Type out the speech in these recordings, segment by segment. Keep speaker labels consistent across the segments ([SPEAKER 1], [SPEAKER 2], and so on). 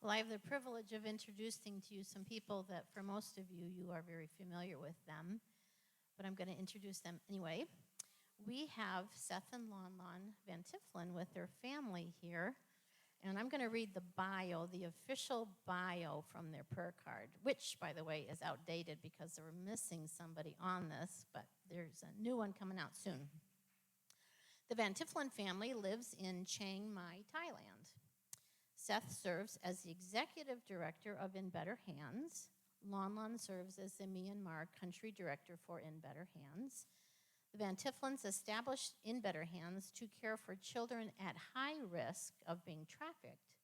[SPEAKER 1] Well, I have the privilege of introducing to you some people that for most of you, you are very familiar with them, but I'm going to introduce them anyway. We have Seth and Lon Van Tiffelen with their family here, and I'm going to read the bio, the official bio from their prayer card, which, by the way, is outdated because they were missing somebody on this, but there's a new one coming out soon. The Van Tiffelen family lives in Chiang Mai, Thailand. Seth serves as the executive director of In Better Hands. Lon serves as the Myanmar country director for In Better Hands. The Van Tiffelens established In Better Hands to care for children at high risk of being trafficked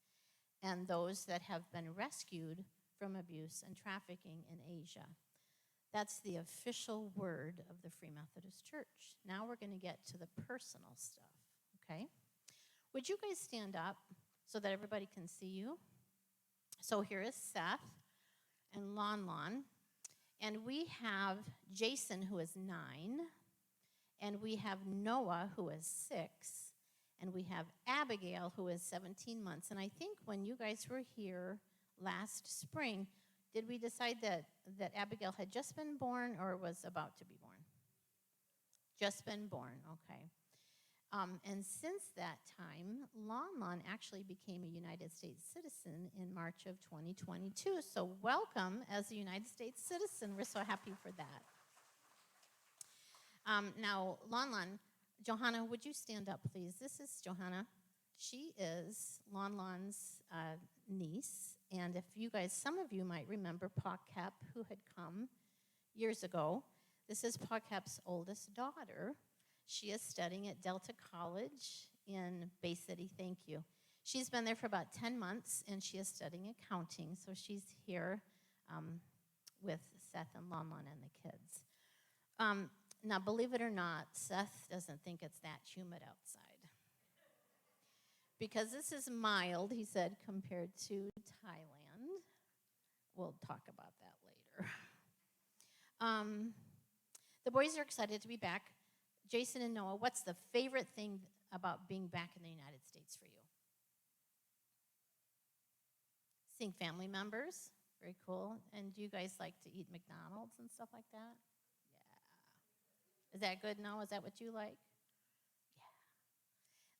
[SPEAKER 1] and those that have been rescued from abuse and trafficking in Asia. That's the official word of the Free Methodist Church. Now we're going to get to the personal stuff, okay? Would you guys stand up so that everybody can see you? So here is Seth and Lon. And we have Jason, who is 9. And we have Noah, who is 6. And we have Abigail, who is 17 months. And I think when you guys were here last spring, did we decide that Abigail had just been born or was about to be born? Just been born, okay. And since that time, Lon actually became a United States citizen in March of 2022. So welcome as a United States citizen. We're so happy for that. Now, Lon, Johanna, would you stand up, please? This is Johanna. She is Lon's niece. And if you guys, some of you might remember Pa Kep, who had come years ago. This is Pa Kep's oldest daughter. She is studying at Delta College in Bay City. Thank you. She's been there for about 10 months, and she is studying accounting. So she's here with Seth and Lon and the kids. Now, believe it or not, Seth doesn't think it's that humid outside. Because this is mild, he said, compared to Thailand. We'll talk about that later. The boys are excited to be back. Jason and Noah, what's the favorite thing about being back in the United States for you? Seeing family members. Very cool. And do you guys like to eat McDonald's and stuff like that? Yeah. Is that good, Noah? Is that what you like? Yeah.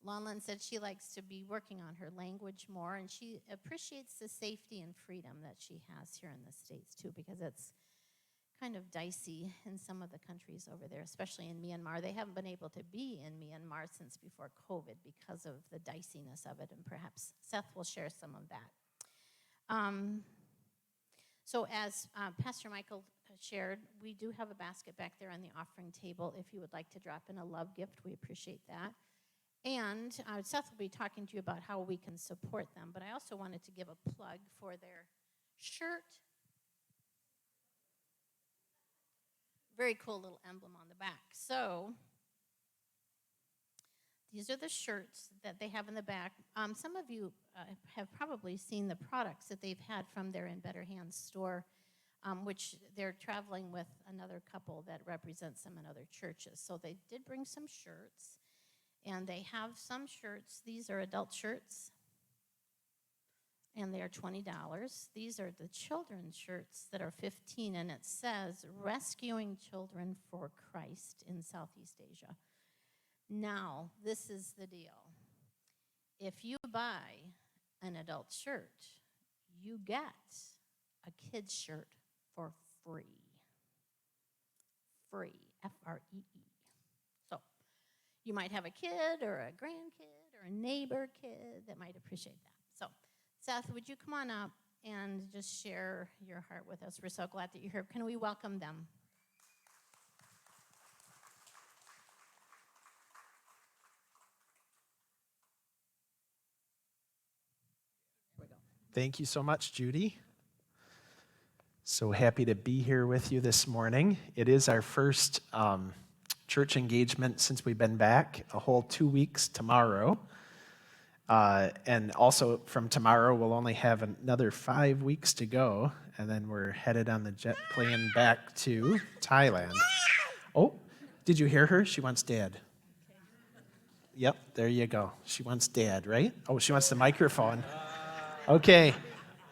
[SPEAKER 1] Lon said she likes to be working on her language more, and she appreciates the safety and freedom that she has here in the States, too, because it's kind of dicey in some of the countries over there, especially in Myanmar. They haven't been able to be in Myanmar since before COVID because of the diciness of it, and perhaps Seth will share some of that. So as Pastor Michael shared, we do have a basket back there on the offering table. If you would like to drop in a love gift, we appreciate that. And Seth will be talking to you about how we can support them, but I also wanted to give a plug for their shirt. Very cool little emblem on the back. So these are the shirts that they have in the back. Some of you have probably seen the products that they've had from their In Better Hands store, which they're traveling with another couple that represents them in other churches. So they did bring some shirts, and they have some shirts. These are adult shirts, and they are $20. These are the children's shirts that are $15, and it says, Rescuing Children for Christ in Southeast Asia. Now, this is the deal. If you buy an adult shirt, you get a kid's shirt for free. Free, Free. So, you might have a kid or a grandkid or a neighbor kid that might appreciate that. So, Seth, would you come on up and just share your heart with us? We're so glad that you're here. Can we welcome them? Here we go.
[SPEAKER 2] Thank you so much, Judy. So happy to be here with you this morning. It is our first church engagement since we've been back, a whole 2 weeks tomorrow. And also from tomorrow, we'll only have another 5 weeks to go, and then we're headed on the jet plane back to Thailand. Oh, did you hear her? She wants Dad. Yep, there you go. She wants Dad, right? Oh, she wants the microphone. Okay,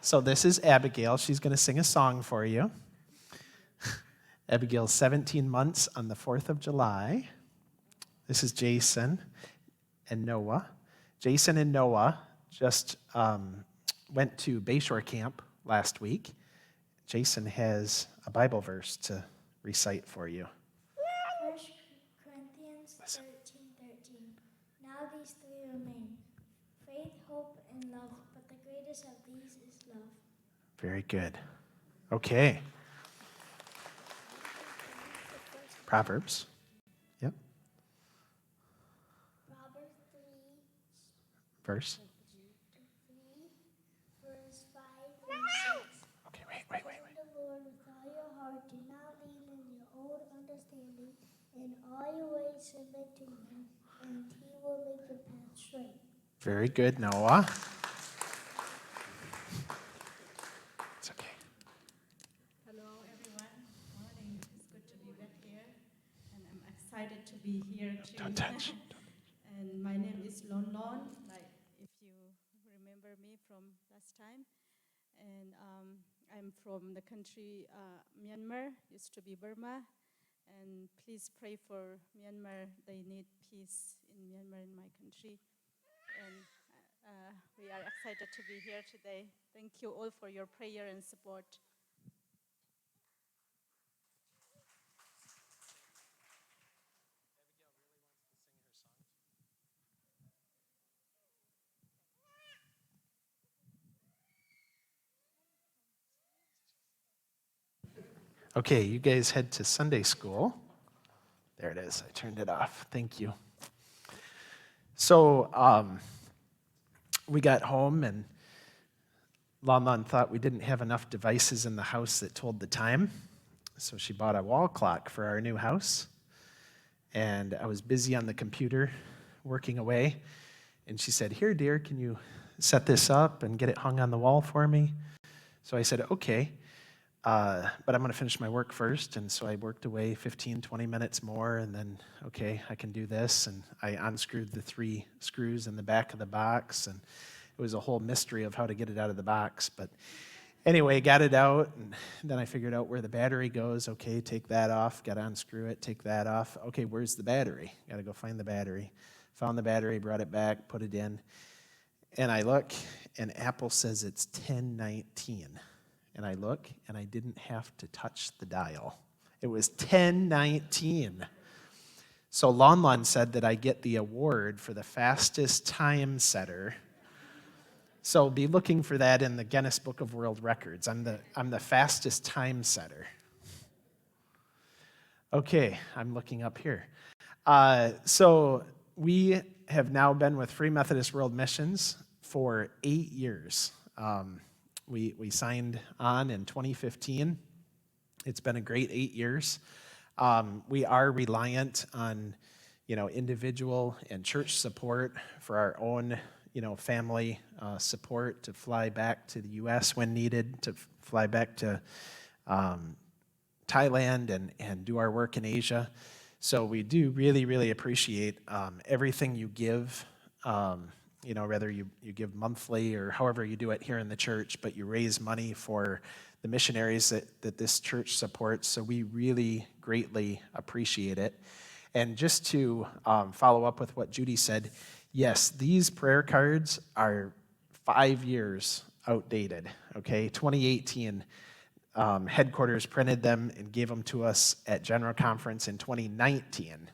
[SPEAKER 2] So this is Abigail. She's going to sing a song for you. Abigail's 17 months on the 4th of July. This is Jason and Noah. Jason and Noah just went to Bayshore Camp last week. Jason has a Bible verse to recite for you.
[SPEAKER 3] 1 Corinthians 13:13. Now these three remain: faith, hope, and love, but the greatest of these is love.
[SPEAKER 2] Very good. Okay. Proverbs. Yep.
[SPEAKER 3] Proverbs 3,
[SPEAKER 2] Verse.
[SPEAKER 3] verse 5 and 6.
[SPEAKER 2] Okay, wait.
[SPEAKER 3] Love the Lord with all your heart. Do not lean on your own understanding. In all your ways submit to him, and he will make your path straight.
[SPEAKER 2] Very good, Noah. It's okay.
[SPEAKER 4] Hello, everyone. Morning. It's good to be back here, and I'm excited to be here too.
[SPEAKER 2] Don't touch.
[SPEAKER 4] And my name is Lon Lon, like if you remember me from last time. And I'm from the country Myanmar, used to be Burma. And please pray for Myanmar. They need peace in Myanmar, in my country. And we are excited to be here today. Thank you all for your prayer and support.
[SPEAKER 2] Okay, you guys head to Sunday school. There it is. I turned it off. Thank you. So we got home, and Lon thought we didn't have enough devices in the house that told the time. So she bought a wall clock for our new house. And I was busy on the computer working away. And she said, "Here, dear, can you set this up and get it hung on the wall for me?" So I said, "Okay. But I'm going to finish my work first." And so I worked away 15, 20 minutes more, and then, okay, I can do this. And I unscrewed the 3 screws in the back of the box, and it was a whole mystery of how to get it out of the box. But anyway, got it out, and then I figured out where the battery goes. Okay, take that off, got to unscrew it, take that off. Okay, where's the battery? Got to go find the battery. Found the battery, brought it back, put it in. And I look, and Apple says it's 1019. And I look, and I didn't have to touch the dial. It was 1019. So Lon said that I get the award for the fastest time setter. So be looking for that in the Guinness Book of World Records. I'm the fastest time setter. Okay, I'm looking up here. So we have now been with Free Methodist World Missions for 8 years. We signed on in 2015. It's been a great 8 years. We are reliant on, individual and church support for our own, family support to fly back to the U.S. when needed, to fly back to Thailand and do our work in Asia. So we do really, really appreciate everything you give. Whether you give monthly or however you do it here in the church, but you raise money for the missionaries that this church supports. So we really greatly appreciate it. And just to follow up with what Judy said, yes, these prayer cards are 5 years outdated, okay? 2018, headquarters printed them and gave them to us at General Conference in 2019.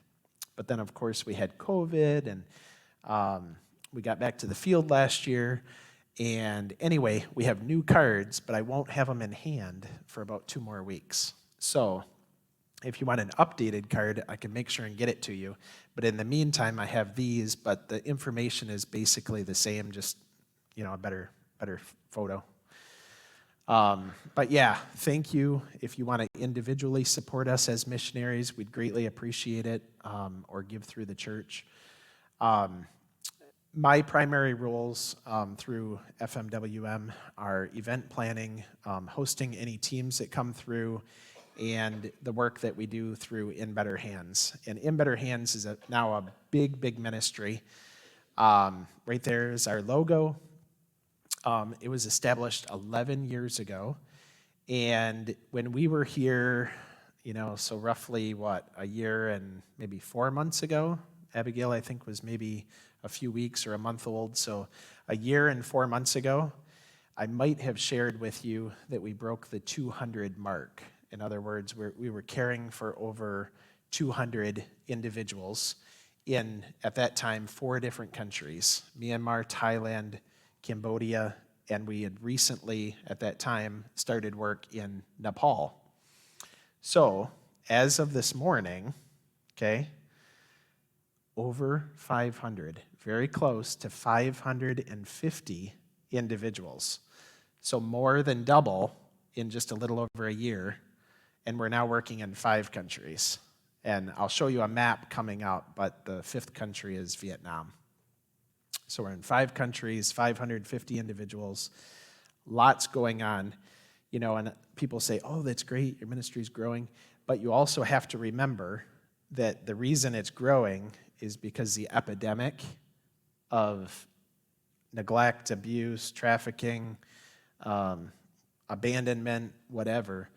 [SPEAKER 2] But then, of course, we had COVID, and we got back to the field last year, and anyway, we have new cards, but I won't have them in hand for about 2 more weeks. So if you want an updated card, I can make sure and get it to you. But in the meantime, I have these, but the information is basically the same, just, a better photo. But yeah, thank you. If you want to individually support us as missionaries, we'd greatly appreciate it, or give through the church. My primary roles through FMWM are event planning, hosting any teams that come through, and the work that we do through In Better Hands. And In Better Hands is now a big, big ministry. Right there is our logo. It was established 11 years ago. And when we were here, so roughly a year and maybe 4 months ago, Abigail, I think, was maybe a few weeks or a month old. So a year and 4 months ago, I might have shared with you that we broke the 200 mark. In other words, we were caring for over 200 individuals in, at that time, 4 different countries: Myanmar, Thailand, Cambodia, and we had recently, at that time, started work in Nepal. So, as of this morning, okay, over 500, very close to 550 individuals. So more than double in just a little over a year, and we're now working in 5 countries. And I'll show you a map coming up, but the 5th country is Vietnam. So we're in 5 countries, 550 individuals, lots going on. And people say, oh, that's great, your ministry's growing. But you also have to remember that the reason it's growing is because the epidemic of neglect, abuse, trafficking, abandonment, whatever,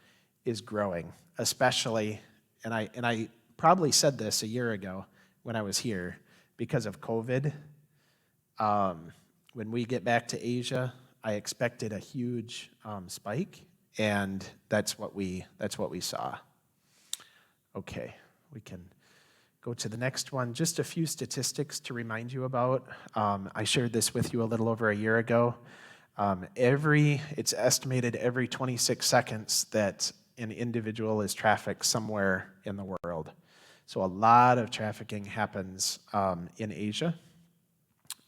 [SPEAKER 2] is growing, especially, and I probably said this a year ago when I was here, because of COVID. When we get back to Asia, I expected a huge spike, and that's what we saw. Okay, we can go to the next one. Just a few statistics to remind you about. I shared this with you a little over a year ago. It's estimated every 26 seconds that an individual is trafficked somewhere in the world. So a lot of trafficking happens in Asia,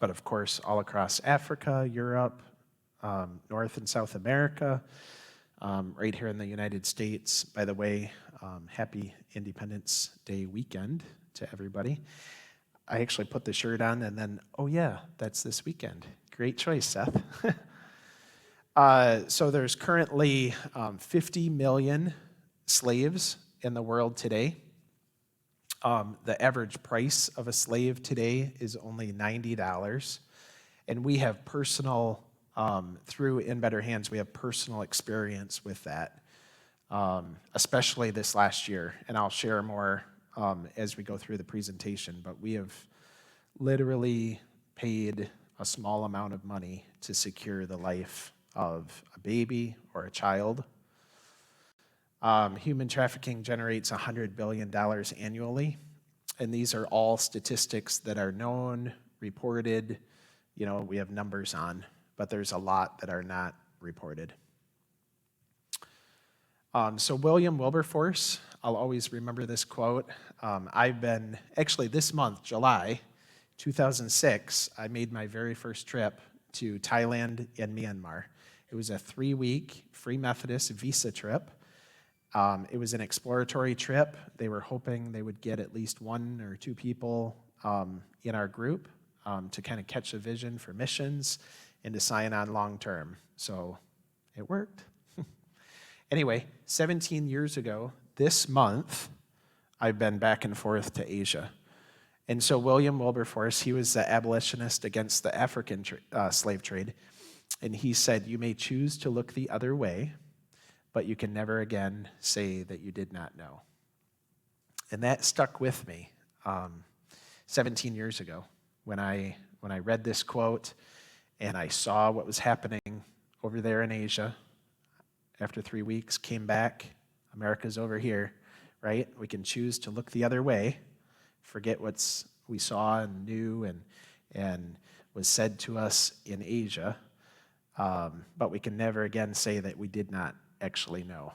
[SPEAKER 2] but of course all across Africa, Europe, North and South America, right here in the United States. By the way, happy Independence Day weekend to everybody. I actually put the shirt on and then, oh yeah, that's this weekend. Great choice, Seth. So there's currently 50 million slaves in the world today. The average price of a slave today is only $90. And we have personal, through In Better Hands, we have personal experience with that, especially this last year. And I'll share more as we go through the presentation. But we have literally paid a small amount of money to secure the life of a baby or a child. Human trafficking generates $100 billion annually, and these are all statistics that are known, reported, we have numbers on, but there's a lot that are not reported. So William Wilberforce, I'll always remember this quote. Actually this month, July 2006, I made my very first trip to Thailand and Myanmar. It was a 3-week Free Methodist visa trip. It was an exploratory trip. They were hoping they would get at least 1 or 2 people in our group to kind of catch a vision for missions and to sign on long term. So it worked. Anyway, 17 years ago, this month, I've been back and forth to Asia. And so William Wilberforce, he was the abolitionist against the African slave trade. And he said, you may choose to look the other way, but you can never again say that you did not know. And that stuck with me 17 years ago when I read this quote and I saw what was happening over there in Asia. After 3 weeks, came back, America's over here, right? We can choose to look the other way, forget what we saw and knew and was said to us in Asia, but we can never again say that we did not actually know.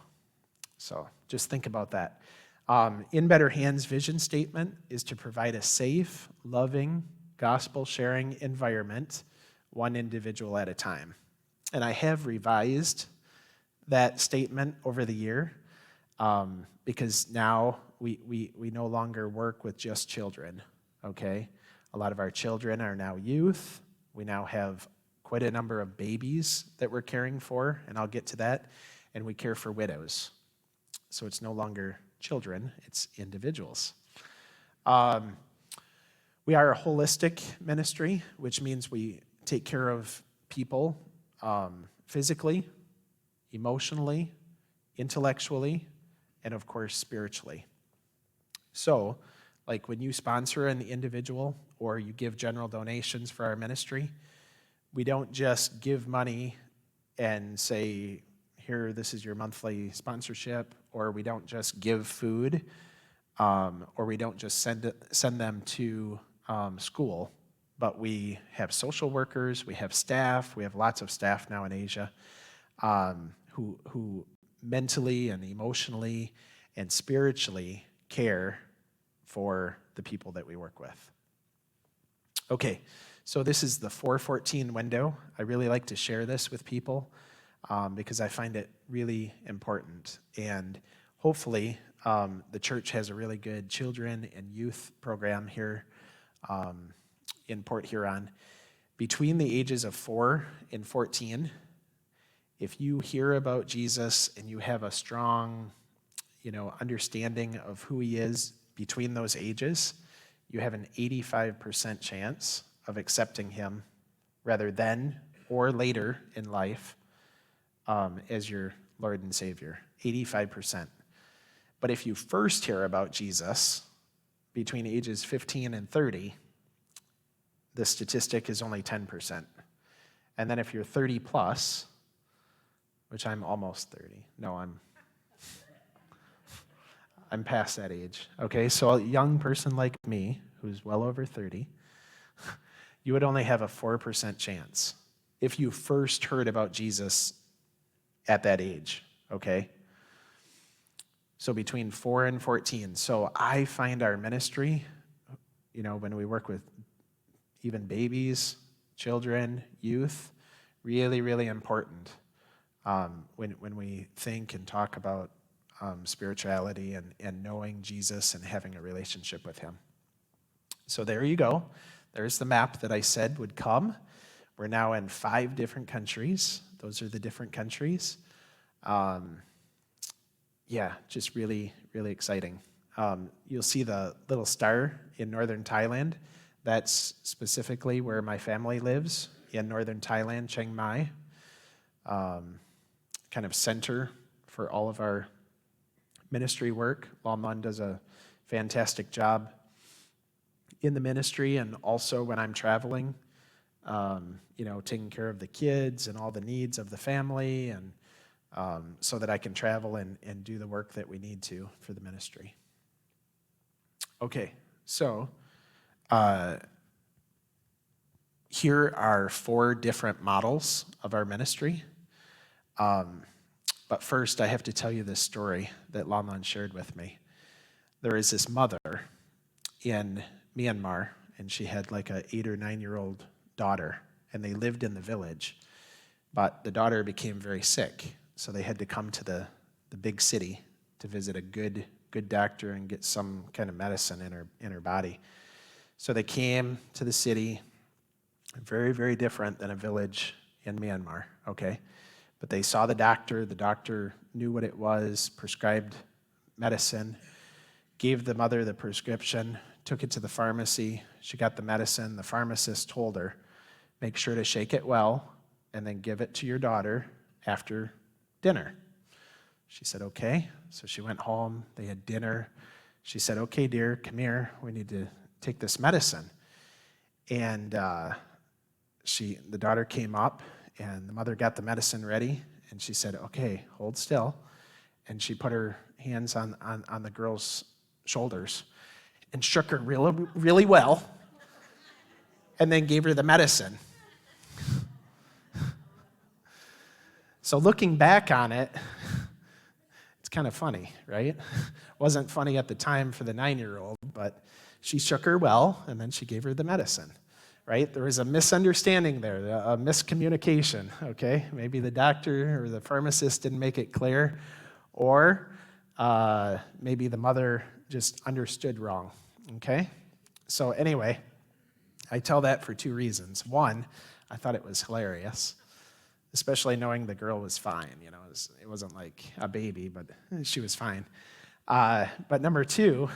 [SPEAKER 2] So just think about that. In Better Hands' vision statement is to provide a safe, loving, gospel-sharing environment, one individual at a time. And I have revised that statement over the year because now we no longer work with just children, okay? A lot of our children are now youth. We now have quite a number of babies that we're caring for, and I'll get to that. And we care for widows. So it's no longer children, it's individuals. We are a holistic ministry, which means we take care of people physically, emotionally, intellectually, and of course, spiritually. So, like when you sponsor an individual or you give general donations for our ministry, we don't just give money and say, here, this is your monthly sponsorship, or we don't just give food, or we don't just send them to school, but we have social workers, we have staff, we have lots of staff now in Asia who mentally and emotionally and spiritually care for the people that we work with. Okay, so this is the 414 window. I really like to share this with people because I find it really important. And hopefully the church has a really good children and youth program here in Port Huron. Between the ages of 4 and 14, if you hear about Jesus and you have a strong, understanding of who he is between those ages, you have an 85% chance of accepting him rather then or later in life as your Lord and Savior. 85%. But if you first hear about Jesus between ages 15 and 30, the statistic is only 10%. And then if you're 30 plus, which I'm almost 30. No, I'm past that age. Okay, so a young person like me, who's well over 30, you would only have a 4% chance if you first heard about Jesus at that age, okay? So between 4 and 14. So I find our ministry, when we work with even babies, children, youth, really, really important when we think and talk about spirituality and knowing Jesus and having a relationship with him. So there you go. There's the map that I said would come. We're now in 5 different countries. Those are the different countries. Just really, really exciting. You'll see the little star in northern Thailand. That's specifically where my family lives, in northern Thailand, Chiang Mai. Kind of center for all of our ministry work. Lon Lon does a fantastic job in the ministry, and also when I'm traveling, taking care of the kids and all the needs of the family, and so that I can travel and do the work that we need to for the ministry. Okay, so here are 4 different models of our ministry. But first, I have to tell you this story that Lon Lon shared with me. There is this mother in Myanmar, and she had like a 8 or 9-year-old daughter, and they lived in the village. But the daughter became very sick, so they had to come to the big city to visit a good doctor and get some kind of medicine in her body. So they came to the city, very, very different than a village in Myanmar, okay? But they saw the doctor knew what it was, prescribed medicine, gave the mother the prescription, took it to the pharmacy, she got the medicine, the pharmacist told her, make sure to shake it well, and then give it to your daughter after dinner. She said, okay. So she went home, they had dinner. She said, okay, dear, come here, we need to take this medicine. And the daughter came up, and the mother got the medicine ready, and she said, okay, hold still. And she put her hands on the girl's shoulders and shook her really, really well, and then gave her the medicine. So looking back on it, it's kind of funny, right? Wasn't funny at the time for the 9-year-old, but she shook her well, and then she gave her the medicine, right? There was a misunderstanding there, a miscommunication, okay? Maybe the doctor or the pharmacist didn't make it clear, or maybe the mother just understood wrong, okay? So anyway, I tell that for 2 reasons. One, I thought it was hilarious, especially knowing the girl was fine. It wasn't like a baby, but she was fine. But number 2,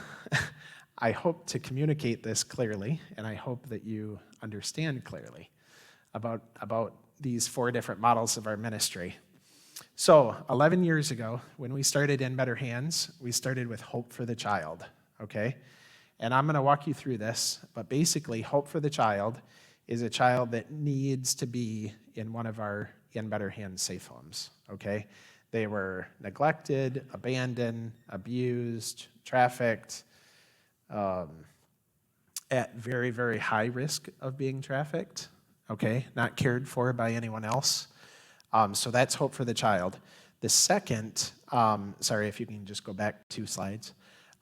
[SPEAKER 2] I hope to communicate this clearly, and I hope that you understand clearly. about these 4 different models of our ministry. So 11 years ago, when we started In Better Hands, we started with Hope for the Child, okay? And I'm going to walk you through this, but basically Hope for the Child is a child that needs to be in one of our In Better Hands safe homes, okay? They were neglected, abandoned, abused, trafficked, at very, very high risk of being trafficked, okay? Not cared for by anyone else. So that's Hope for the Child. The second, sorry if you can just go back 2 slides.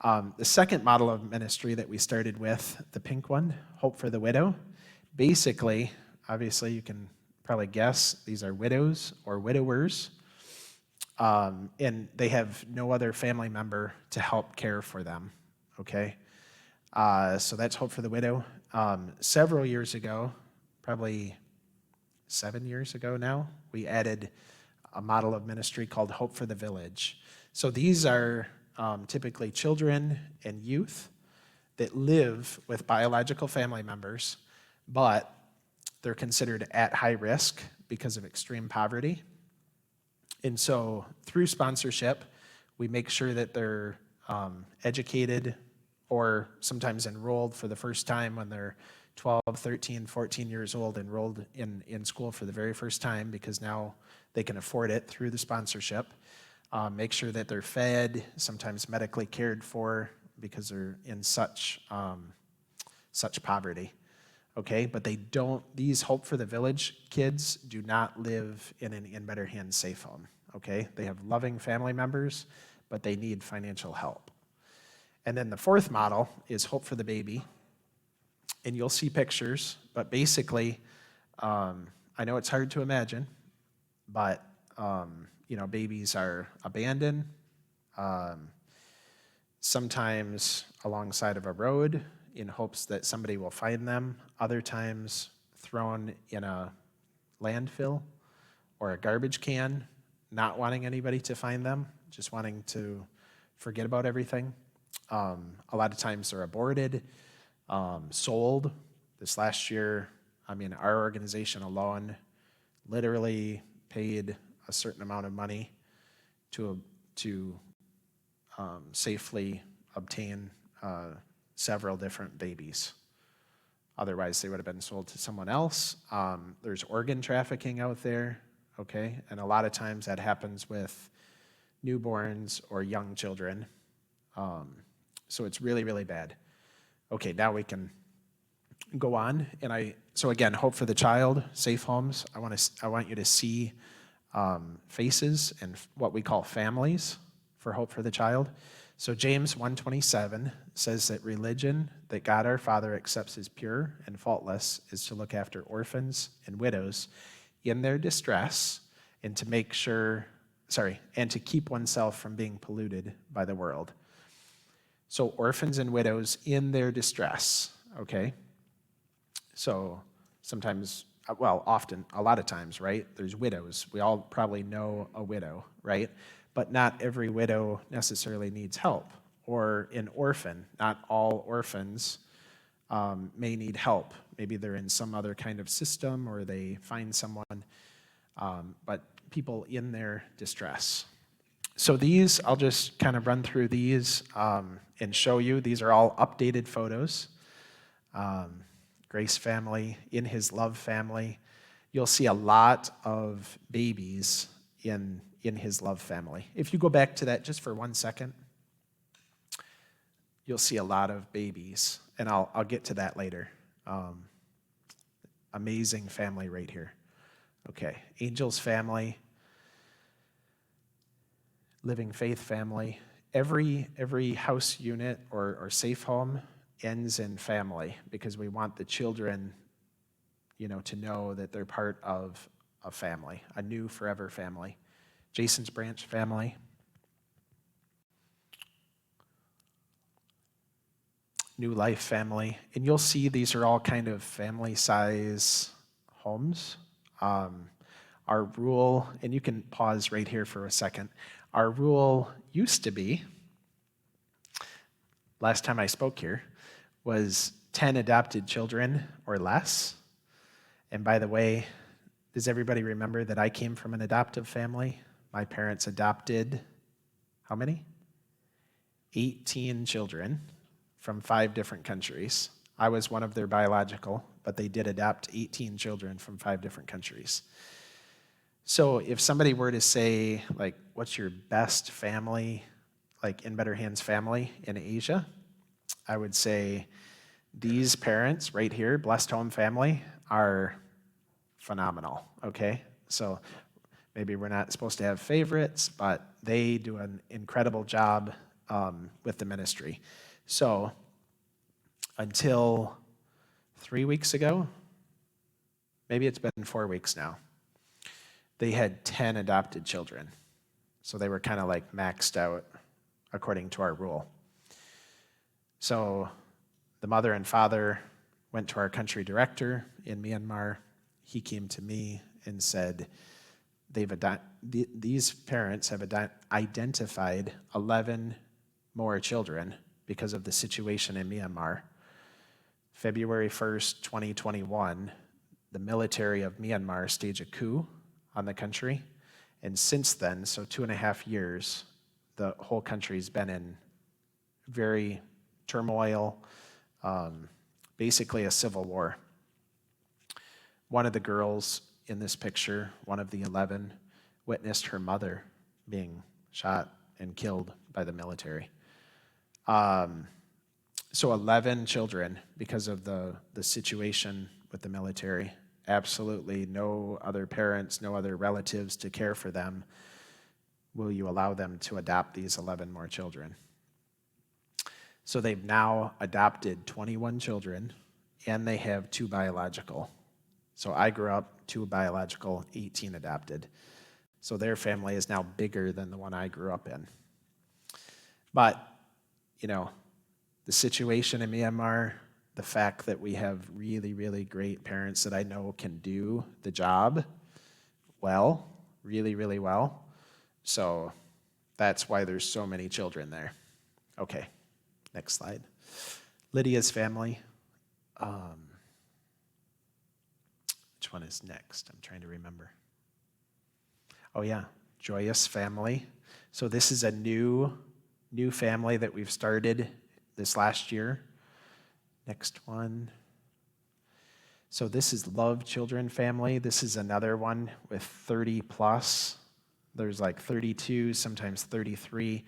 [SPEAKER 2] The second model of ministry that we started with, the pink one, Hope for the Widow. Basically, obviously you can probably guess, these are widows or widowers, and they have no other family member to help care for them, okay? So that's Hope for the Widow. Several years ago, probably 7 years ago now, we added a model of ministry called Hope for the Village. So these are typically children and youth that live with biological family members, but they're considered at high risk because of extreme poverty. And so through sponsorship, we make sure that they're educated or sometimes enrolled for the first time when they're 12, 13, 14 years old, enrolled in school for the very first time because now they can afford it through the sponsorship. Make sure that they're fed, sometimes medically cared for because they're in such poverty. Okay, but these Hope for the Village kids do not live in an In Better Hands safe home. Okay, they have loving family members, but they need financial help. And then the fourth model is Hope for the Baby. And you'll see pictures, but basically, I know it's hard to imagine, but babies are abandoned, sometimes alongside of a road in hopes that somebody will find them, other times thrown in a landfill or a garbage can, not wanting anybody to find them, just wanting to forget about everything. A lot of times they're aborted, sold. This last year, our organization alone literally paid a certain amount of money to safely obtain several different babies. Otherwise, they would have been sold to someone else. There's organ trafficking out there, okay? And a lot of times that happens with newborns or young children. So it's really, really bad. Okay, now we can go on. So again, Hope for the Child, safe homes. I want you to see faces and what we call families for Hope for the Child. So James 1:27 says that religion that God our Father accepts as pure and faultless is to look after orphans and widows in their distress and to keep oneself from being polluted by the world. So orphans and widows in their distress, okay? So sometimes, often, a lot of times, right? There's widows. We all probably know a widow, right? But not every widow necessarily needs help. Or an orphan. Not all orphans may need help. Maybe they're in some other kind of system or they find someone, but people in their distress. So these, I'll just kind of run through these and show you. These are all updated photos. Grace family, in his love family. You'll see a lot of babies in his love family. If you go back to that just for 1 second, you'll see a lot of babies, and I'll get to that later. Amazing family right here. Okay, Angel's family, Living Faith family. Every house unit or safe home ends in family because we want the children, to know that they're part of a family, a new forever family. Jason's Branch family. New Life family. And you'll see these are all kind of family size homes. Our rule, and you can pause right here for a second. Our rule used to be, last time I spoke here, was 10 adopted children or less. And by the way, does everybody remember that I came from an adoptive family? My parents adopted, how many? 18 children from 5 different countries. I was one of their biological, but they did adopt 18 children from 5 different countries. So if somebody were to say, like, what's your best family, like In Better Hands family in Asia, I would say these parents right here, Blessed Home Family, are phenomenal, okay? So maybe we're not supposed to have favorites, but they do an incredible job with the ministry. So until 3 weeks ago, maybe it's been 4 weeks now, they had 10 adopted children. So they were kind of like maxed out according to our rule. So the mother and father went to our country director in Myanmar. He came to me and said, these parents have identified 11 more children because of the situation in Myanmar. February 1st, 2021, the military of Myanmar staged a coup on the country. And since then, so 2.5 years, the whole country's been in very turmoil, basically a civil war. One of the girls in this picture, one of the 11, witnessed her mother being shot and killed by the military. So 11 children because of the situation with the military. Absolutely no other parents, no other relatives to care for them. Will you allow them to adopt these 11 more children? So they've now adopted 21 children, and they have 2 biological. So I grew up 2 biological, 18 adopted. So their family is now bigger than the one I grew up in. But, you know, the situation in Myanmar, the fact that we have really, really great parents that I know can do the job well, really, really well. So that's why there's so many children there. Okay, next slide. Lydia's family. Which one is next? I'm trying to remember. Oh yeah, Joyous family. So this is a new family that we've started this last year. Next one. So this is Love Children family. This is another one with 30 plus. There's like 32, sometimes 33.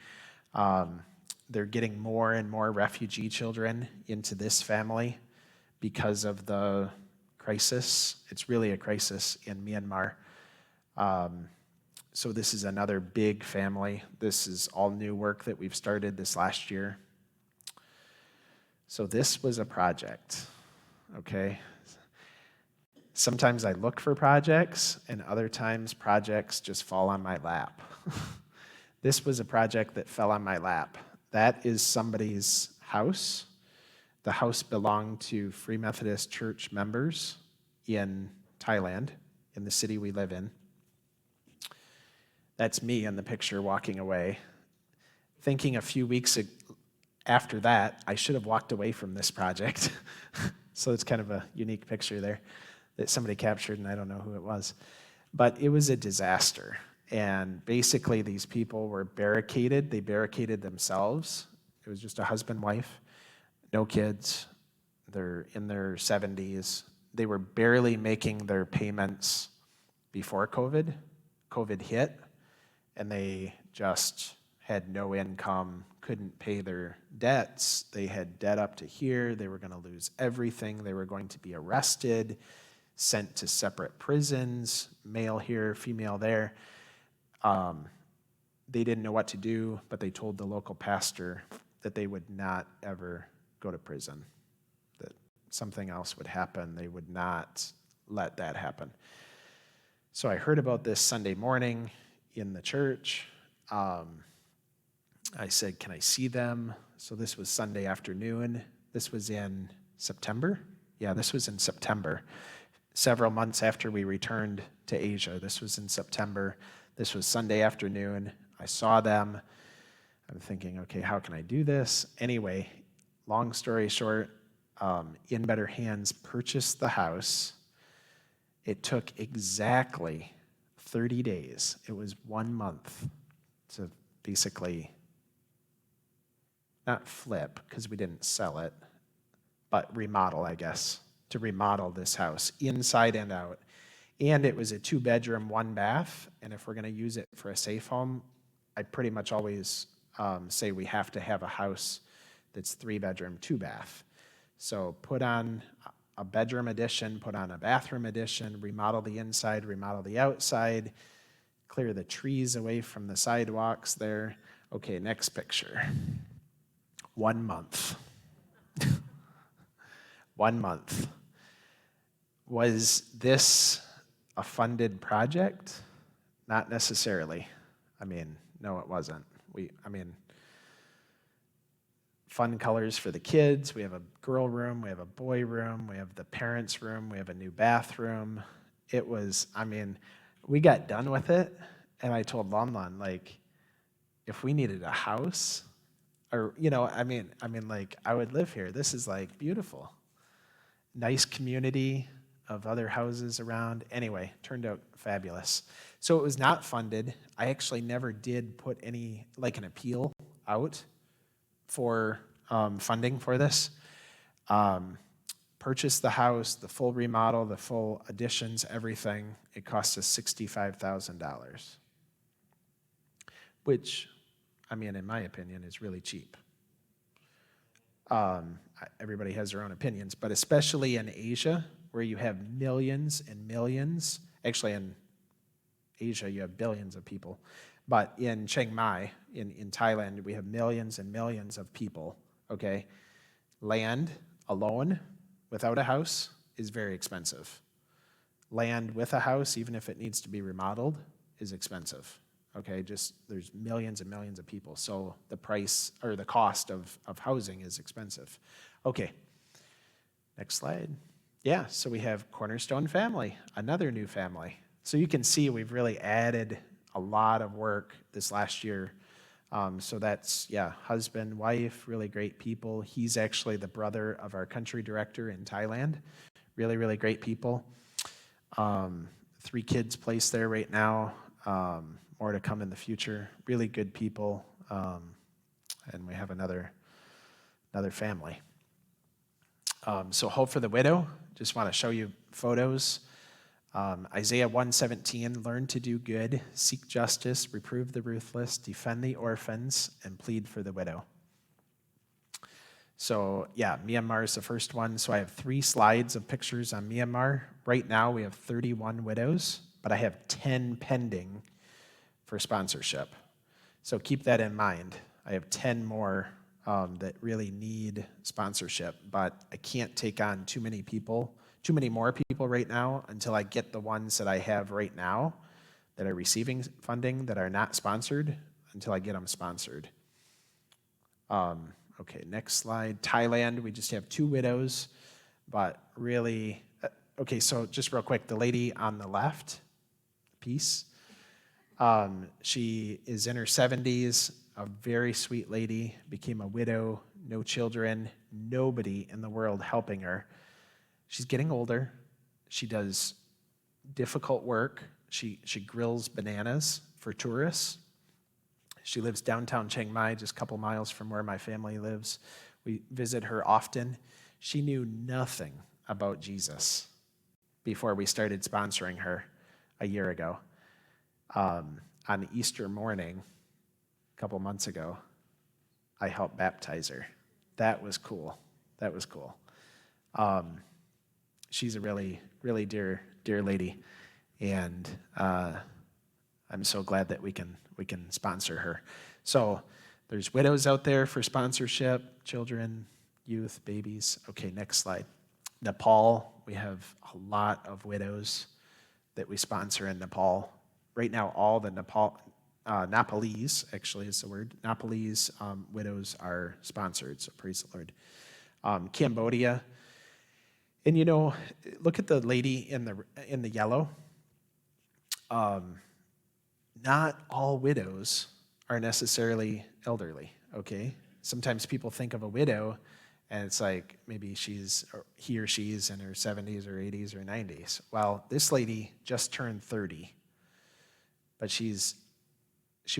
[SPEAKER 2] They're getting more and more refugee children into this family because of the crisis. It's really a crisis in Myanmar. So this is another big family. This is all new work that we've started this last year. So this was a project, okay? Sometimes I look for projects, and other times projects just fall on my lap. This was a project that fell on my lap. That is somebody's house. The house belonged to Free Methodist Church members in Thailand, in the city we live in. That's me in the picture walking away, thinking a few weeks after that, I should have walked away from this project. So it's kind of a unique picture there that somebody captured, and I don't know who it was. But it was a disaster. And basically, these people were barricaded. They barricaded themselves. It was just a husband, wife, no kids. They're in their 70s. They were barely making their payments before COVID. COVID hit, and they just had no income, couldn't pay their debts. They had debt up to here. They were going to lose everything. They were going to be arrested, sent to separate prisons, male here, female there. They didn't know what to do, but they told the local pastor that they would not ever go to prison, that something else would happen. They would not let that happen. So I heard about this Sunday morning in the church. I said, can I see them? So this was Sunday afternoon. This was in September. Yeah, this was in September. Several months after we returned to Asia. This was in September. This was Sunday afternoon. I saw them. I'm thinking, okay, how can I do this? Anyway, long story short, In Better Hands purchased the house. It took exactly 30 days. It was 1 month to basically not flip, because we didn't sell it, but remodel, I guess, to remodel this house inside and out. And it was a 2-bedroom, 1-bath. And if we're going to use it for a safe home, I pretty much always say we have to have a house that's 3-bedroom, 2-bath. So put on a bedroom addition, put on a bathroom addition, remodel the inside, remodel the outside, clear the trees away from the sidewalks there. Okay, next picture. 1 month. 1 month. Was this a funded project? Not necessarily. No, it wasn't. Fun colors for the kids. We have a girl room, we have a boy room, we have the parents' room, we have a new bathroom. It was, we got done with it, and I told Lon, if we needed a house, or, I would live here. This is, beautiful. Nice community of other houses around. Anyway, turned out fabulous. So it was not funded. I actually never did put any, an appeal out for funding for this. Purchased the house, the full remodel, the full additions, everything. It cost us $65,000, which, in my opinion, is really cheap. Everybody has their own opinions, but especially in Asia, where you have millions and millions. Actually, in Asia, you have billions of people. But in Chiang Mai, in Thailand, we have millions and millions of people, okay? Land alone, without a house, is very expensive. Land with a house, even if it needs to be remodeled, is expensive, okay? There's millions and millions of people, so the price, or the cost of housing is expensive. Okay, next slide. Yeah, so we have Cornerstone Family, another new family. So you can see we've really added a lot of work this last year. So that's, husband, wife, really great people. He's actually the brother of our country director in Thailand. Really, really great people. 3 kids placed there right now. More to come in the future. Really good people. And we have another family. So Hope for the Widow, just want to show you photos. Isaiah 1:17, learn to do good, seek justice, reprove the ruthless, defend the orphans, and plead for the widow. So Myanmar is the first one. So I have 3 slides of pictures on Myanmar. Right now we have 31 widows, but I have 10 pending for sponsorship. So keep that in mind. I have 10 more that really need sponsorship, but I can't take on too many more people right now until I get the ones that I have right now that are receiving funding that are not sponsored, until I get them sponsored. Okay, next slide. Thailand, we just have 2 widows, but really, okay, so just real quick, the lady on the left, Peace, she is in her 70s, a very sweet lady, became a widow, no children, nobody in the world helping her. She's getting older. She does difficult work. She grills bananas for tourists. She lives downtown Chiang Mai, just a couple miles from where my family lives. We visit her often. She knew nothing about Jesus before we started sponsoring her a year ago. On Easter morning, a couple months ago, I helped baptize her. That was cool. She's a really, really dear lady, and I'm so glad that we can sponsor her. So there's widows out there for sponsorship, children, youth, babies. Okay, next slide. Nepal, we have a lot of widows that we sponsor in Nepal. Right now, all the Nepalese, actually is the word, Nepalese widows are sponsored, so praise the Lord. Cambodia, and look at the lady in the yellow. Not all widows are necessarily elderly, okay? Sometimes people think of a widow And it's like maybe he or she's in her 70s or 80s or 90s. Well, this lady just turned 30, but she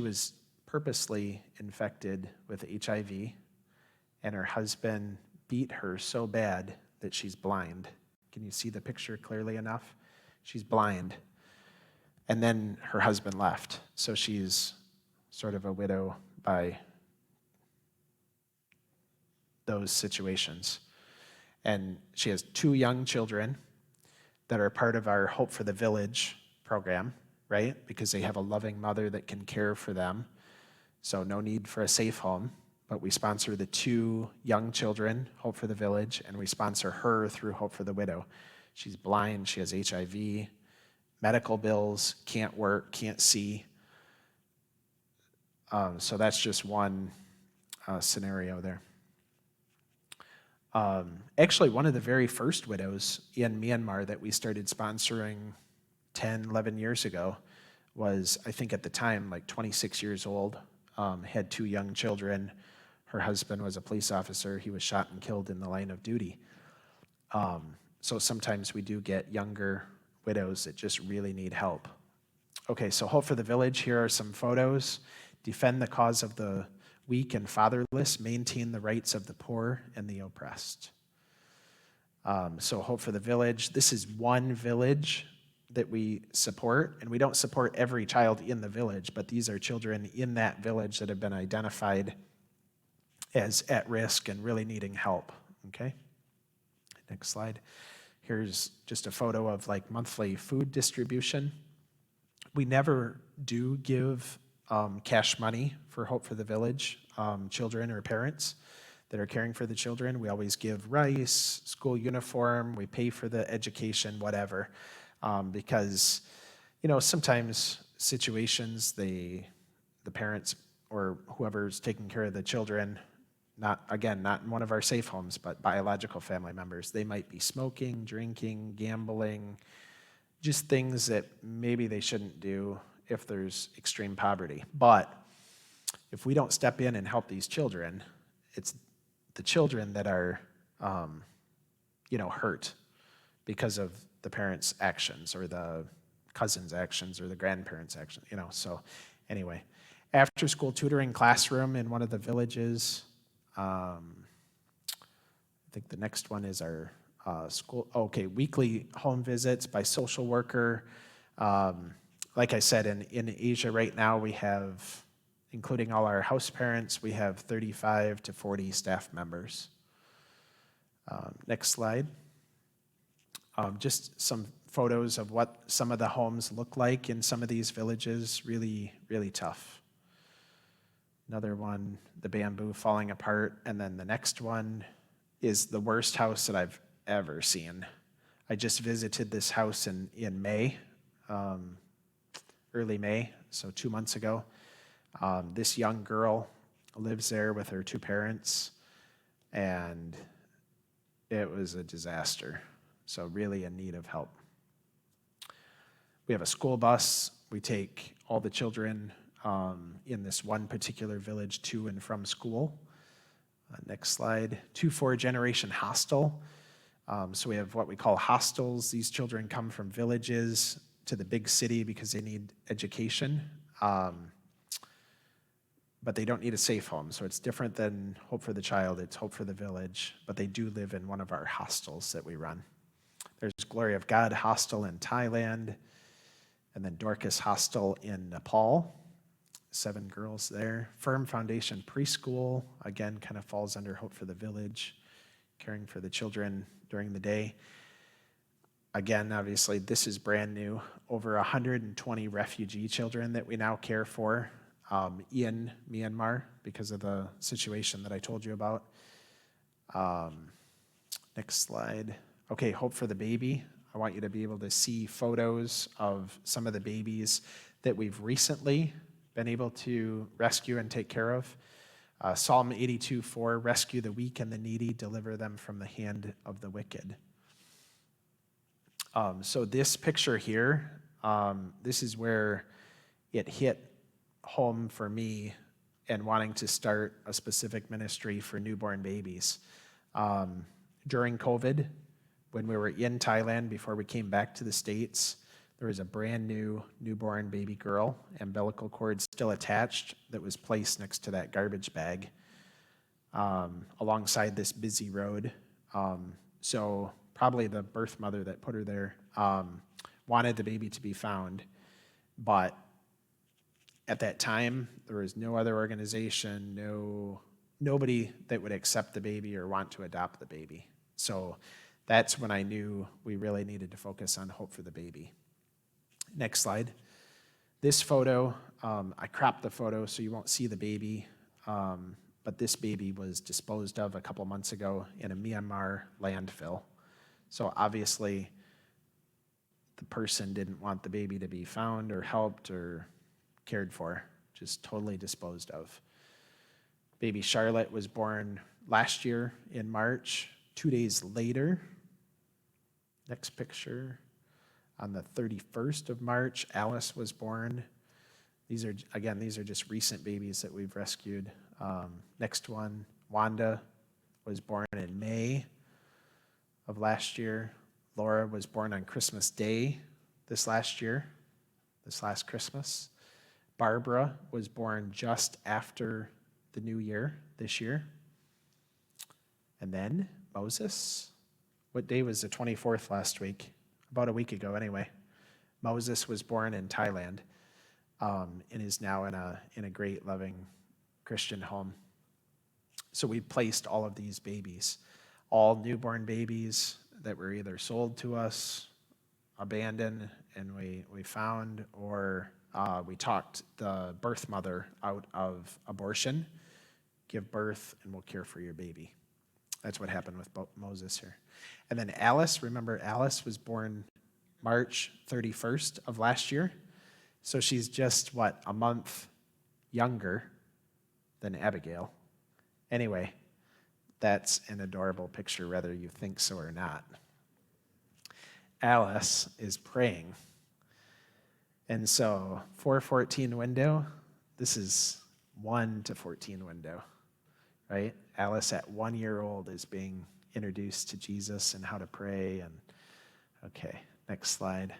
[SPEAKER 2] was purposely infected with HIV, and her husband beat her so bad that she's blind. Can you see the picture clearly enough? She's blind. And then her husband left, so she's sort of a widow by those situations. And she has 2 young children that are part of our Hope for the Village program, right? Because they have a loving mother that can care for them. So no need for a safe home, but we sponsor the 2 young children, Hope for the Village, and we sponsor her through Hope for the Widow. She's blind, she has HIV, medical bills, can't work, can't see. So that's just one scenario there. Actually, one of the very first widows in Myanmar that we started sponsoring 10, 11 years ago was, I think at the time, like 26 years old, had 2 young children. Her husband was a police officer. He was shot and killed in the line of duty. So sometimes we do get younger widows that just really need help. Okay, so Hope for the Village, here are some photos. Defend the cause of the weak and fatherless, maintain the rights of the poor and the oppressed. So Hope for the Village, this is one village that we support, and we don't support every child in the village, but these are children in that village that have been identified as at risk and really needing help, okay? Next slide. Here's just a photo of like monthly food distribution. We never do give cash money for Hope for the Village children or parents that are caring for the children. We always give rice, school uniform, we pay for the education, whatever, because, sometimes situations, the parents or whoever's taking care of the children, not in one of our safe homes, but biological family members, they might be smoking, drinking, gambling, just things that maybe they shouldn't do if there's extreme poverty. But if we don't step in and help these children, it's the children that are, hurt because of the parents' actions or the cousins' actions or the grandparents' actions, So anyway, after school tutoring classroom in one of the villages. I think the next one is our weekly home visits by social worker. Like I said, in Asia right now, we have, including all our house parents, we have 35 to 40 staff members. Next slide. Just some photos of what some of the homes look like in some of these villages, really, really tough. Another one, the bamboo falling apart, and then the next one is the worst house that I've ever seen. I just visited this house in May, early May, so 2 months ago. This young girl lives there with her 2 parents, and it was a disaster, so really in need of help. We have a school bus. We take all the children in this one particular village to and from school. Next slide. 2-4 generation hostel. So we have what we call hostels. These children come from villages to the big city because they need education, but they don't need a safe home. So it's different than Hope for the Child. It's Hope for the Village, but they do live in one of our hostels that we run. There's Glory of God Hostel in Thailand, and then Dorcas Hostel in Nepal. 7 girls there. Firm Foundation Preschool, again, kind of falls under Hope for the Village, caring for the children during the day. Again, obviously, this is brand new. Over 120 refugee children that we now care for in Myanmar because of the situation that I told you about. Next slide. Okay, Hope for the Baby. I want you to be able to see photos of some of the babies that we've recently been able to rescue and take care of. Psalm 82:4, rescue the weak and the needy, deliver them from the hand of the wicked. So this picture here, this is where it hit home for me and wanting to start a specific ministry for newborn babies. During COVID, when we were in Thailand before we came back to the States, there was a brand new newborn baby girl, umbilical cord still attached, that was placed next to that garbage bag alongside this busy road. So probably the birth mother that put her there wanted the baby to be found, but at that time, there was no other organization, nobody that would accept the baby or want to adopt the baby. So that's when I knew we really needed to focus on Hope for the Baby. Next slide. This photo, I cropped the photo so you won't see the baby, but this baby was disposed of a couple months ago in a Myanmar landfill. So obviously, the person didn't want the baby to be found or helped or cared for, just totally disposed of. Baby Charlotte was born last year in March. 2 days later, next picture, on the 31st of March, Alice was born. These are just recent babies that we've rescued. Next one, Wanda was born in May of last year. Laura was born on Christmas Day this last Christmas. Barbara was born just after the new year, this year. And then Moses, what day was the 24th last week? About a week ago anyway. Moses was born in Thailand and is now in a great, loving Christian home. So we placed all of these babies, all newborn babies that were either sold to us, abandoned, and we found, or we talked the birth mother out of abortion. Give birth and we'll care for your baby. That's what happened with Moses here. And then Alice, remember Alice was born March 31st of last year. So she's just, a month younger than Abigail. Anyway, that's an adorable picture, whether you think so or not. Alice is praying. And so 4:14 window, this is 1 to 14 window, right? Alice at 1 year old is being introduced to Jesus and how to pray. And okay, next slide.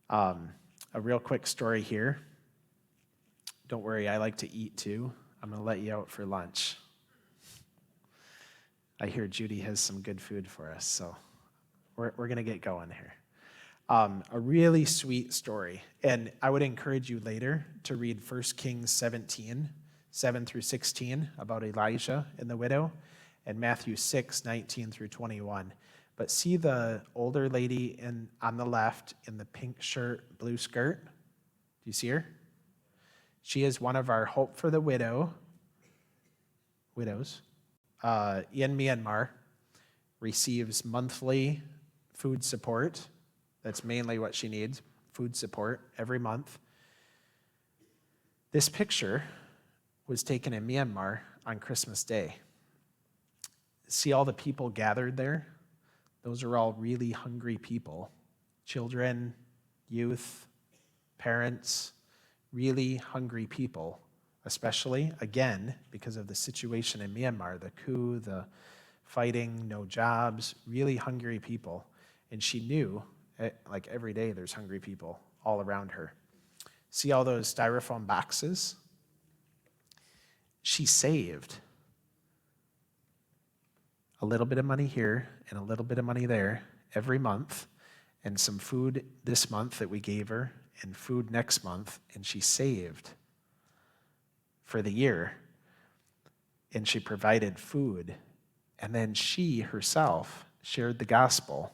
[SPEAKER 2] A real quick story here. Don't worry, I like to eat too. I'm going to let you out for lunch. I hear Judy has some good food for us, so we're going to get going here. A really sweet story, and I would encourage you later to read 1 Kings 17, 7 through 16, about Elijah and the widow, and Matthew 6, 19 through 21. But see the older lady on the left in the pink shirt, blue skirt? Do you see her? She is one of our Hope for the widows in Myanmar, receives monthly food support. That's mainly what she needs, food support every month. This picture was taken in Myanmar on Christmas Day. See all the people gathered there? Those are all really hungry people. Children, youth, parents, really hungry people, especially, again, because of the situation in Myanmar, the coup, the fighting, no jobs, really hungry people. And she knew, like every day, there's hungry people all around her. See all those styrofoam boxes? She saved a little bit of money here and a little bit of money there every month, and some food this month that we gave her, and food next month, and she saved for the year, and she provided food, and then she herself shared the gospel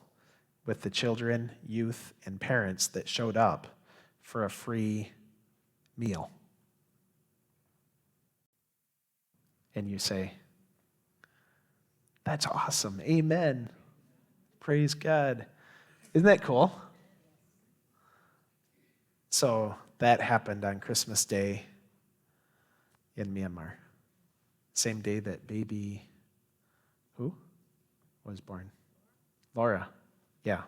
[SPEAKER 2] with the children, youth, and parents that showed up for a free meal. And you say, that's awesome. Amen. Praise God. Isn't that cool? So that happened on Christmas Day in Myanmar. Same day that baby, who was born? Laura. Yeah.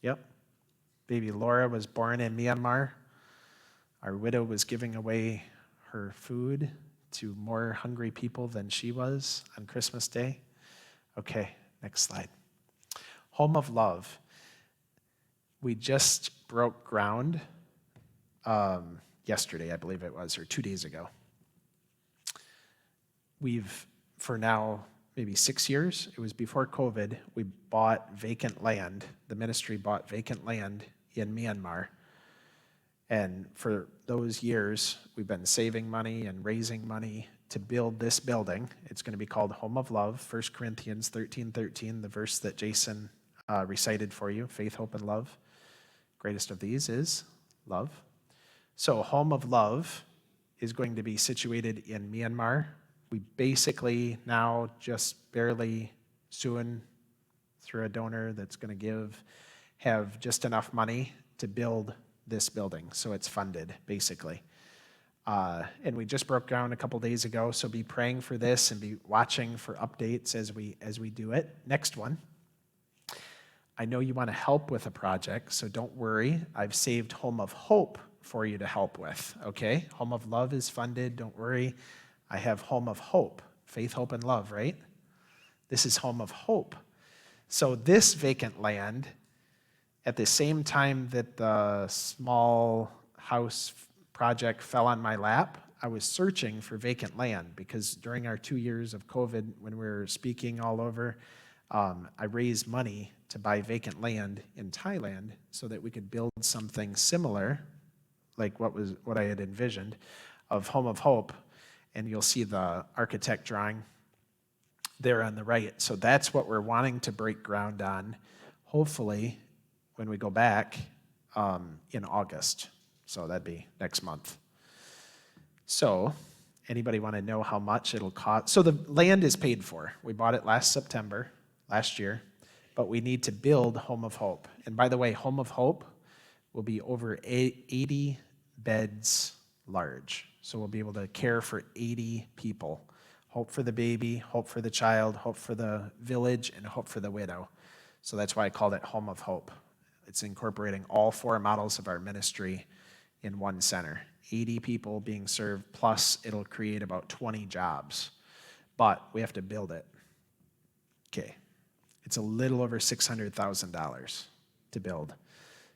[SPEAKER 2] Yep. Baby Laura was born in Myanmar. Our widow was giving away her food to more hungry people than she was on Christmas Day? Okay, next slide. Home of Love. We just broke ground yesterday, I believe it was, or 2 days ago. We've, for now, maybe 6 years, it was before COVID, we bought vacant land. The ministry bought vacant land in Myanmar. And for those years, we've been saving money and raising money to build this building. It's going to be called Home of Love, 1 Corinthians 13:13, the verse that Jason recited for you, faith, hope, and love. Greatest of these is love. So Home of Love is going to be situated in Myanmar. We basically now just barely, soon, through a donor that's going to have just enough money to build this building. So it's funded, basically. And we just broke ground a couple days ago, so be praying for this and be watching for updates as we do it. Next one. I know you want to help with a project, so don't worry. I've saved Home of Hope for you to help with, okay? Home of Love is funded, don't worry. I have Home of Hope, faith, hope, and love, right? This is Home of Hope. So this vacant land, at the same time that the small house project fell on my lap, I was searching for vacant land because during our 2 years of COVID, when we were speaking all over, I raised money to buy vacant land in Thailand so that we could build something similar, like what I had envisioned, of Home of Hope. And you'll see the architect drawing there on the right. So that's what we're wanting to break ground on, hopefully, when we go back in August. So that'd be next month. So anybody want to know how much it'll cost? So the land is paid for. We bought it last year, but we need to build Home of Hope. And by the way, Home of Hope will be over 80 beds large. So we'll be able to care for 80 people. Hope for the baby, hope for the child, hope for the village, and hope for the widow. So that's why I called it Home of Hope. It's incorporating all 4 models of our ministry in one center. 80 people being served, plus it'll create about 20 jobs. But we have to build it. Okay. It's a little over $600,000 to build.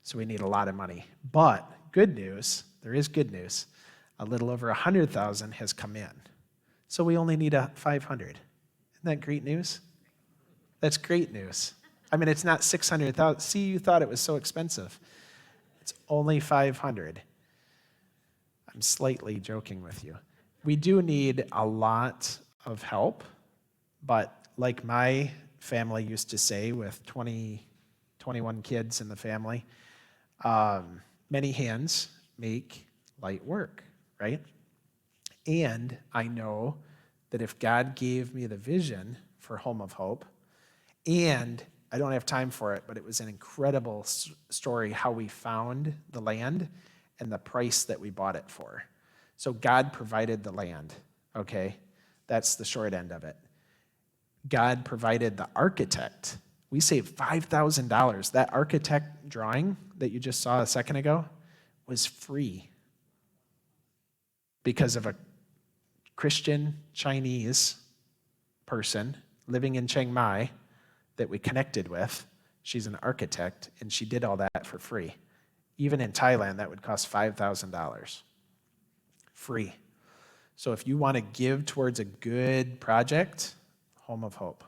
[SPEAKER 2] So we need a lot of money. But good news, there is good news. A little over 100,000 has come in. So we only need 500. Isn't that great news? That's great news. I mean, it's not 600,000. See, you thought it was so expensive. It's only 500. I'm slightly joking with you. We do need a lot of help, but like my family used to say with 21 kids in the family, many hands make light work, right? And I know that if God gave me the vision for Home of Hope, and I don't have time for it, but it was an incredible story how we found the land and the price that we bought it for. So God provided the land, okay? That's the short end of it. God provided the architect. We saved $5,000. That architect drawing that you just saw a second ago was free because of a Christian Chinese person living in Chiang Mai that we connected with. She's an architect, and she did all that for free. Even in Thailand, that would cost $5,000. Free. So if you want to give towards a good project, Home of Hope.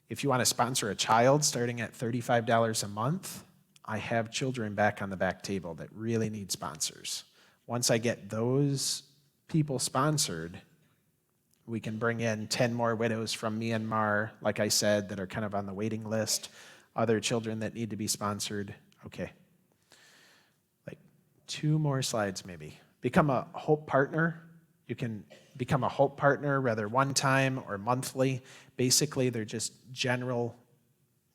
[SPEAKER 2] If you want to sponsor a child starting at $35 a month, I have children back on the back table that really need sponsors. Once I get those people sponsored, we can bring in 10 more widows from Myanmar, like I said, that are kind of on the waiting list, other children that need to be sponsored. Okay. Like 2 more slides maybe. Become a Hope Partner. You can become a Hope Partner, whether one time or monthly. Basically, they're just general,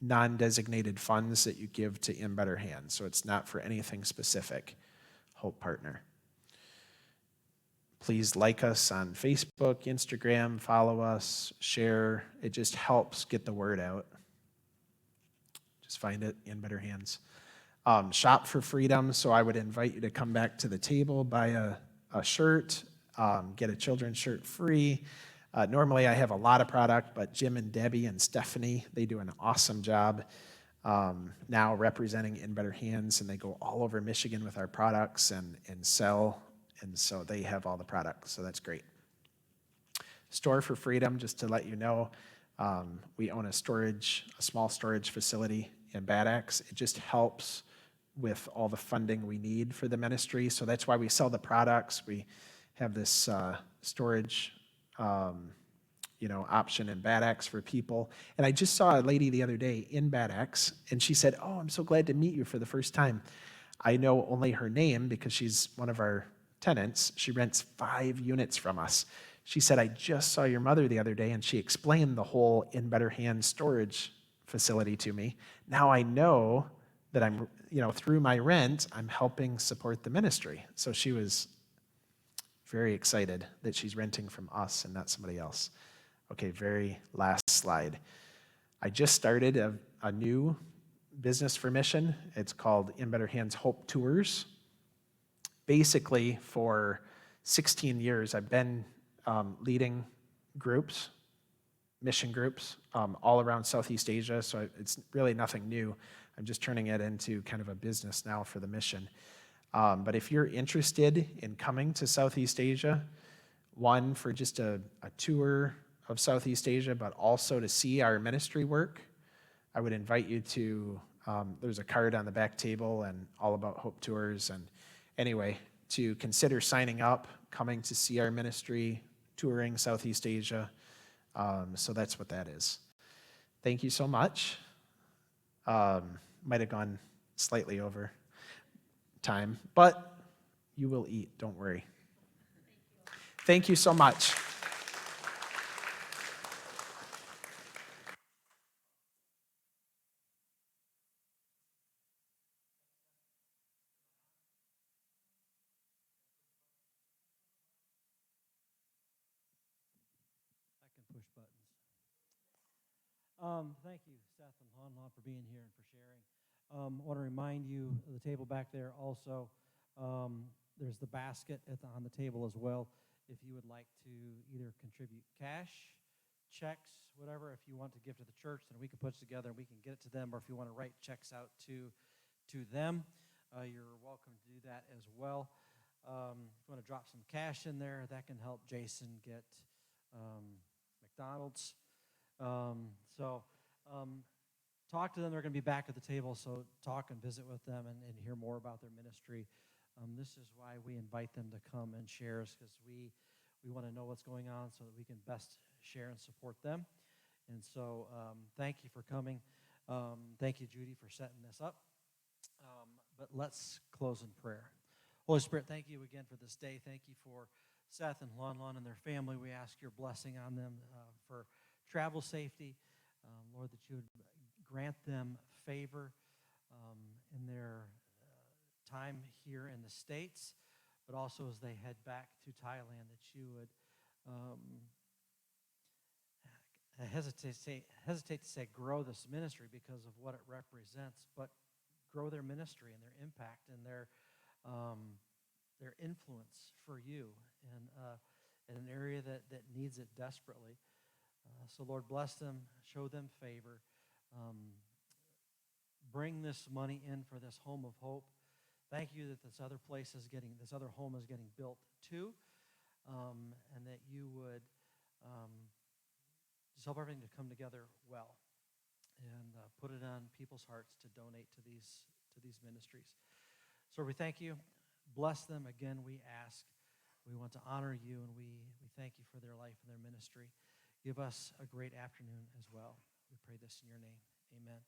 [SPEAKER 2] non-designated funds that you give to In Better Hands. So it's not for anything specific. Hope Partner. Please like us on Facebook, Instagram, follow us, share. It just helps get the word out. Just find it, In Better Hands. Shop for Freedom. So I would invite you to come back to the table, buy a shirt, get a children's shirt free. Normally I have a lot of product, but Jim and Debbie and Stephanie, they do an awesome job now representing In Better Hands, and they go all over Michigan with our products and sell, and so they have all the products, so that's great. Store for Freedom, just to let you know, we own a small storage facility in Bad Axe. It just helps with all the funding we need for the ministry, so that's why we sell the products. We have this storage option in Bad Axe for people. And I just saw a lady the other day in Bad Axe, and she said, "Oh, I'm so glad to meet you for the first time." I know only her name because she's one of our tenants. She rents 5 units from us. She said, "I just saw your mother the other day," and she explained the whole In Better Hands storage facility to me. Now I know that I'm, through my rent, I'm helping support the ministry. So she was very excited that she's renting from us and not somebody else. Okay, very last slide. I just started a new business for mission. It's called In Better Hands Hope Tours. Basically, for 16 years, I've been leading groups, mission groups, all around Southeast Asia, so it's really nothing new. I'm just turning it into kind of a business now for the mission. But if you're interested in coming to Southeast Asia, one, for just a tour of Southeast Asia, but also to see our ministry work, I would invite you to, there's a card on the back table and all about Hope Tours. And anyway, to consider signing up, coming to see our ministry, touring Southeast Asia. So that's what that is. Thank you so much. Might have gone slightly over time, but you will eat, don't worry. Thank you so much.
[SPEAKER 5] I can push buttons. Thank you, Seth and Lon, for being here and for sharing. I want to remind you of the table back there also. There's the basket on the table as well. If you would like to either contribute cash, checks, whatever, if you want to give to the church, then we can put it together and we can get it to them. Or if you want to write checks out to them, you're welcome to do that as well. If you want to drop some cash in there, that can help Jason get McDonald's. Talk to them. They're going to be back at the table, so talk and visit with them and hear more about their ministry. This is why we invite them to come and share, because we want to know what's going on so that we can best share and support them. And so thank you for coming. Thank you, Judy, for setting this up. But let's close in prayer. Holy Spirit, thank you again for this day. Thank you for Seth and Lon and their family. We ask your blessing on them for travel safety. Lord, that you would grant them favor in their time here in the States, but also as they head back to Thailand, that you would hesitate to say grow this ministry because of what it represents, but grow their ministry and their impact and their influence for you in an area that needs it desperately. So Lord, bless them, show them favor. Bring this money in for this home of hope. Thank you that this other home is getting built too, and that you would just help everything to come together well, and put it on people's hearts to donate to these ministries. So we thank you. Bless them again, we ask. We want to honor you, and we thank you for their life and their ministry. Give us a great afternoon as well. We pray this in your name. Amen.